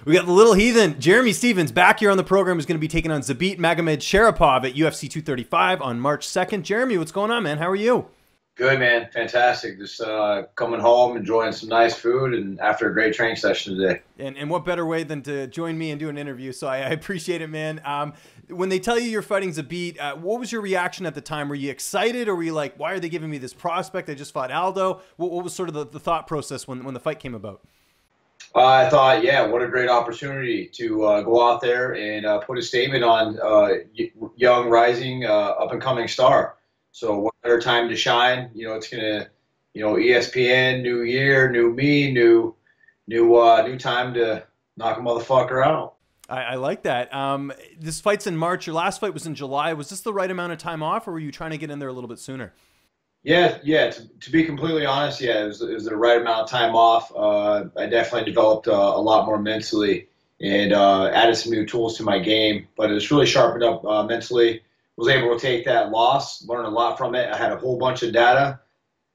We got the little heathen, Jeremy Stevens, back here on the program, who's going to be taking on Zabit Magomedsharipov at UFC 235 on March 2nd. Jeremy, what's going on, man? How are you? Good, man. Fantastic. Just coming home, enjoying some nice food, and after a great training session today. And what better way than to join me and do an interview? So I appreciate it, man. When they tell you you're fighting Zabit, what was your reaction at the time? Were you excited, or were you like, why are they giving me this prospect? I just fought Aldo. What was sort of the thought process when the fight came about? I thought, yeah, what a great opportunity to go out there and put a statement on young, rising, up-and-coming star. So what better time to shine? You know, it's gonna, ESPN, new year, new me, new time to knock a motherfucker out. I like that. This fight's in March. Your last fight was in July. Was this the right amount of time off, or were you trying to get in there a little bit sooner? Yeah. To be completely honest, yeah, it was the right amount of time off. I definitely developed a lot more mentally and added some new tools to my game. But it's really sharpened up mentally. Was able to take that loss, learn a lot from it. I had a whole bunch of data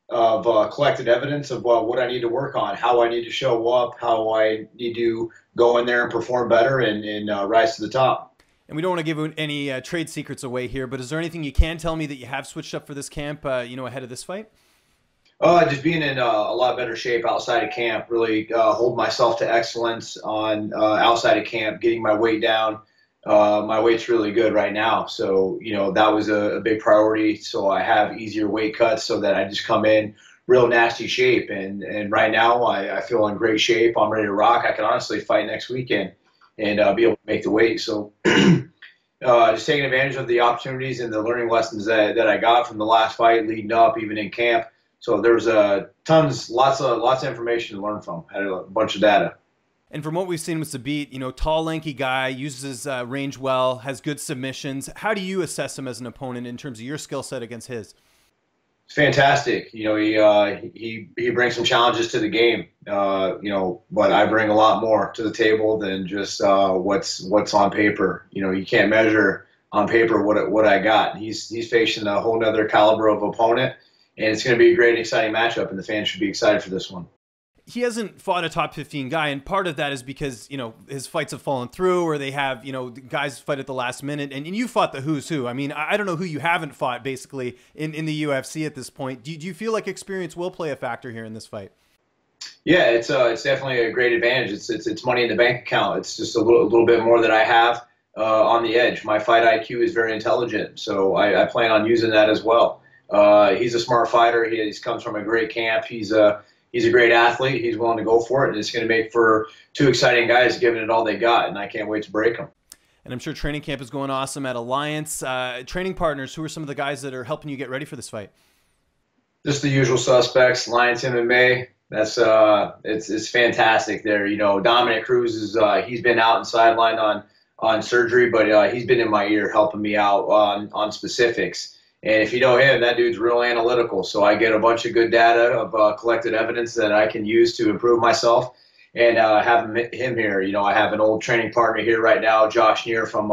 of collected evidence of what I need to work on, how I need to show up, how I need to go in there and perform better and rise to the top. And we don't want to give any trade secrets away here, but is there anything you can tell me that you have switched up for this camp, ahead of this fight? Just being in a lot better shape outside of camp, really hold myself to excellence on outside of camp, getting my weight down. My weight's really good right now, so that was a big priority. So I have easier weight cuts so that I just come in real nasty shape. And right now I feel in great shape. I'm ready to rock. I can honestly fight next weekend and be able to make the weight. So just taking advantage of the opportunities and the learning lessons that I got from the last fight leading up, even in camp. So there's lots of information to learn from. Had a bunch of data. And from what we've seen with Zabit, tall, lanky guy, uses range well, has good submissions. How do you assess him as an opponent in terms of your skill set against his? It's fantastic. He brings some challenges to the game. But I bring a lot more to the table than just what's on paper. You can't measure on paper what I got. He's facing a whole nother caliber of opponent, and it's going to be a great, exciting matchup, and the fans should be excited for this one. He hasn't fought a top 15 guy, and part of that is because, his fights have fallen through, or they have, guys fight at the last minute, and you fought the who's who. I mean, I don't know who you haven't fought, basically, in the UFC at this point. Do you feel like experience will play a factor here in this fight? Yeah, it's definitely a great advantage. It's money in the bank account. It's just a little bit more that I have on the edge. My fight IQ is very intelligent, so I plan on using that as well. He's a smart fighter. He comes from a great camp. He's a great athlete. He's willing to go for it, and it's going to make for two exciting guys giving it all they got, and I can't wait to break them. And I'm sure training camp is going awesome at Alliance. Training partners, who are some of the guys that are helping you get ready for this fight? Just the usual suspects. Alliance MMA. That's it's fantastic there. Dominic Cruz he's been out and sidelined on surgery, but he's been in my ear helping me out on specifics. And if you know him, that dude's real analytical. So I get a bunch of good data of collected evidence that I can use to improve myself and have him here. I have an old training partner here right now, Josh Neer from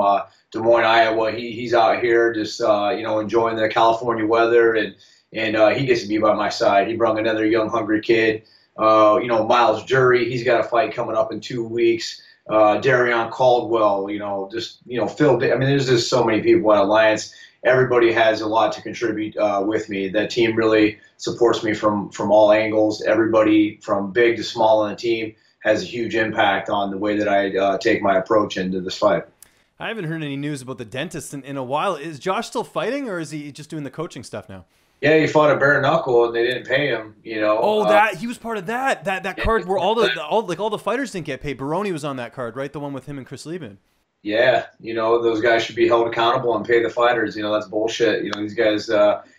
Des Moines, Iowa. He's out here just, enjoying the California weather, and he gets to be by my side. He brought another young, hungry kid. Miles Jury, he's got a fight coming up in 2 weeks. Darion Caldwell, Phil. I mean, there's just so many people at Alliance. Everybody has a lot to contribute with me. That team really supports me from all angles. Everybody from big to small on the team has a huge impact on the way that I take my approach into this fight. I haven't heard any news about the dentist in a while. Is Josh still fighting, or is he just doing the coaching stuff now? Yeah, he fought a bare knuckle and they didn't pay him. Oh, that he was part of that card where all the fighters didn't get paid. Baroni was on that card, right? The one with him and Chris Lieben. Yeah, those guys should be held accountable and pay the fighters. That's bullshit. These guys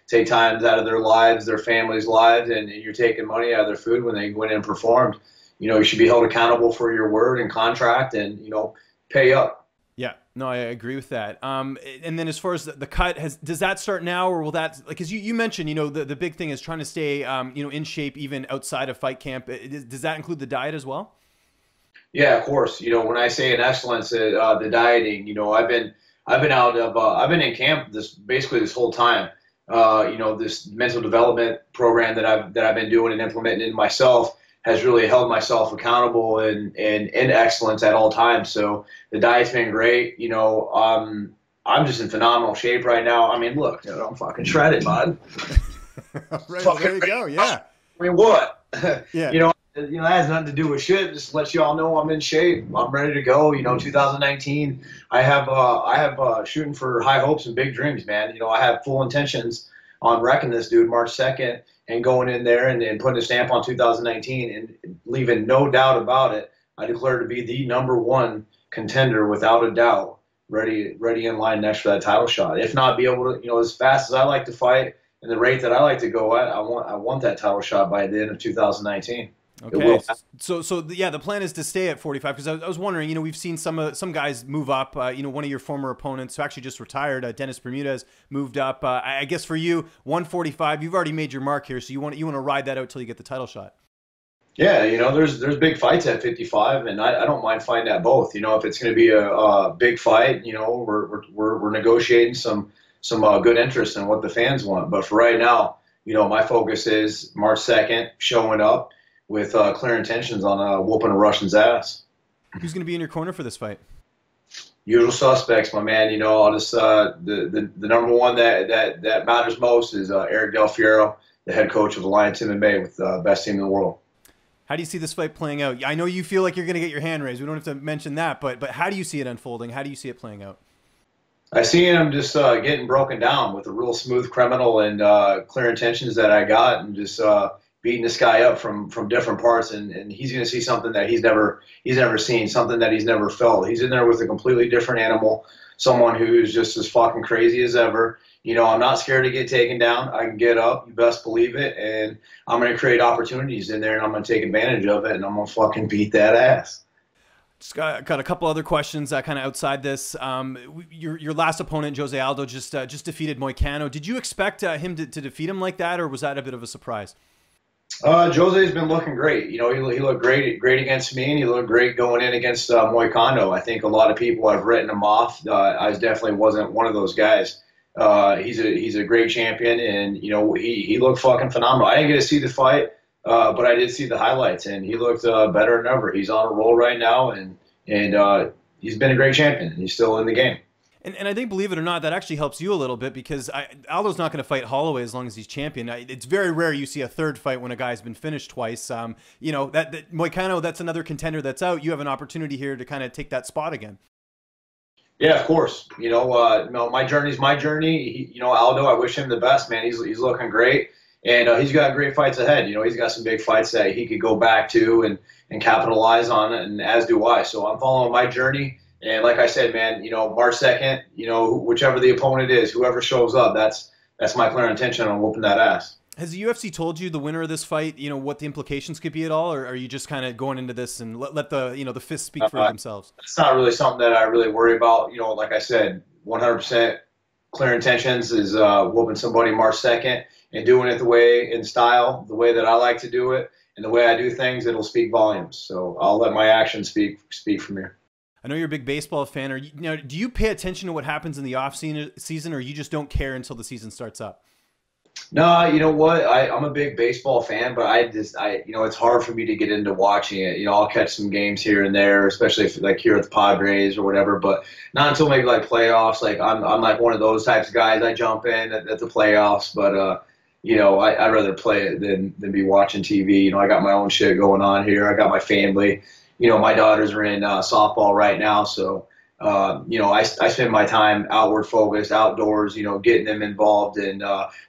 take time out of their lives, their families' lives, and you're taking money out of their food when they went in and performed. You should be held accountable for your word and contract, and pay up. Yeah, no, I agree with that. And then as far as the cut, does that start now, or will that, because you mentioned, the big thing is trying to stay, in shape even outside of fight camp. Does that include the diet as well? Yeah, of course. When I say in excellence, the dieting. I've been in camp basically this whole time. This mental development program that I've been doing and implementing in myself has really held myself accountable and in excellence at all times. So the diet's been great. I'm just in phenomenal shape right now. I mean, look, I'm fucking shredded, bud. Right, well, there you go. Yeah. I mean, what? Yeah. That has nothing to do with shit. Just let you all know I'm in shape. I'm ready to go. 2019. I have shooting for high hopes and big dreams, man. I have full intentions on wrecking this dude March 2nd and going in there and putting a stamp on 2019 and leaving no doubt about it. I declare to be the #1 contender without a doubt. Ready in line next for that title shot. If not, be able to, as fast as I like to fight and the rate that I like to go at, I want that title shot by the end of 2019. Okay, so yeah, the plan is to stay at 45 because I was wondering, we've seen some guys move up. One of your former opponents who actually just retired, Dennis Bermudez, moved up. I guess for you, 145, you've already made your mark here, so you want to ride that out till you get the title shot. Yeah, there's big fights at 55, and I don't mind fighting at both. If it's going to be a big fight, we're negotiating some good interest in what the fans want. But for right now, my focus is March 2nd, showing up with clear intentions on whooping a Russian's ass. Who's going to be in your corner for this fight? Usual suspects, my man. I'll just the number one that matters most is Eric Del Fiero, the head coach of Alliance MMA with the best team in the world. How do you see this fight playing out? I know you feel like you're going to get your hand raised. We don't have to mention that, but how do you see it unfolding? How do you see it playing out? I see him just getting broken down with a real smooth criminal and clear intentions that I got, and just beating this guy up from different parts, and he's going to see something that he's never seen, something that he's never felt. He's in there with a completely different animal, someone who's just as fucking crazy as ever. I'm not scared to get taken down. I can get up, you best believe it, and I'm going to create opportunities in there, and I'm going to take advantage of it, and I'm going to fucking beat that ass. Just got a couple other questions kind of outside this. Your last opponent, Jose Aldo, just defeated Moicano. Did you expect him to defeat him like that, or was that a bit of a surprise? Jose's been looking great. He looked great against me, and he looked great going in against Moicano. I think a lot of people have written him off. I definitely wasn't one of those guys. He's a great champion, and he looked fucking phenomenal. I didn't get to see the fight, but I did see the highlights, and he looked better than ever. He's on a roll right now, and he's been a great champion. He's still in the game. And I think, believe it or not, that actually helps you a little bit because Aldo's not going to fight Holloway as long as he's champion. It's very rare you see a third fight when a guy's been finished twice. That Moicano, that's another contender that's out. You have an opportunity here to kind of take that spot again. Yeah, of course. My journey's my journey. Aldo, I wish him the best, man. He's looking great, and he's got great fights ahead. He's got some big fights that he could go back to and capitalize on, and as do I. So I'm following my journey. And like I said, man, March 2nd, whichever the opponent is, whoever shows up, that's my clear intention on whooping that ass. Has the UFC told you the winner of this fight, what the implications could be at all, or are you just kind of going into this and let the the fists speak for themselves? It's not really something that I really worry about. Like I said, 100% clear intentions is whooping somebody March 2nd and doing it in style, the way that I like to do it, and the way I do things. It'll speak volumes. So I'll let my actions speak from here. I know you're a big baseball fan. Do you pay attention to what happens in the off season, or you just don't care until the season starts up? No, you know what? I'm a big baseball fan, but it's hard for me to get into watching it. I'll catch some games here and there, especially if like here at the Padres or whatever, but not until maybe like playoffs. Like I'm like one of those types of guys. I jump in at the playoffs, but I'd rather play it than be watching TV. I got my own shit going on here. I got my family. My daughters are in softball right now, so I spend my time outward focused, outdoors, getting them involved in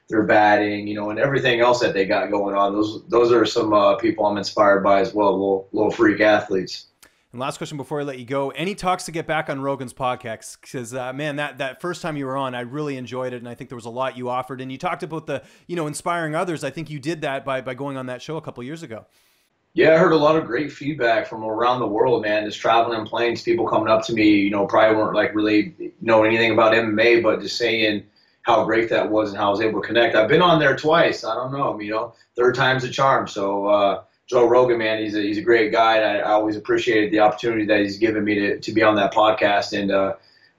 their batting, and everything else that they got going on. Those are some people I'm inspired by as well, little freak athletes. And last question before I let you go, any talks to get back on Rogan's podcast? Because, man, that first time you were on, I really enjoyed it, and I think there was a lot you offered. And you talked about the, inspiring others. I think you did that by going on that show a couple years ago. Yeah, I heard a lot of great feedback from around the world, man. Just traveling in planes, people coming up to me, probably weren't like really know anything about MMA, but just saying how great that was and how I was able to connect. I've been on there twice. I don't know, third time's a charm. So Joe Rogan, man, he's a great guy, and I always appreciated the opportunity that he's given me to be on that podcast. And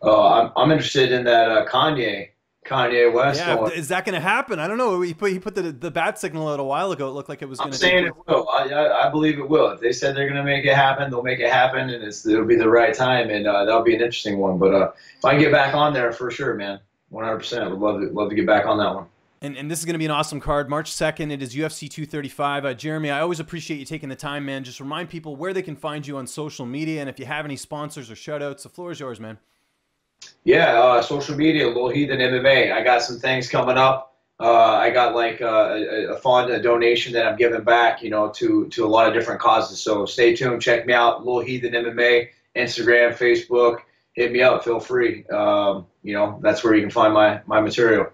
I'm interested in that Kanye Kanye West. Yeah, is that going to happen? I don't know. He put the bat signal out a while ago. It looked like it was going to. I'm saying it will. I believe it will. If they said they're going to make it happen, they'll make it happen, and it'll be the right time, and that'll be an interesting one. But if I can get back on there, for sure, man, 100%. Would love to get back on that one. And this is going to be an awesome card. March 2nd, it is UFC 235. Jeremy, I always appreciate you taking the time, man. Just remind people where they can find you on social media, and if you have any sponsors or shout-outs, the floor is yours, man. Yeah, social media, Lil Heathen MMA. I got some things coming up. I got like a fund, a donation that I'm giving back, to a lot of different causes. So stay tuned. Check me out, Lil Heathen MMA, Instagram, Facebook. Hit me up. Feel free. That's where you can find my material.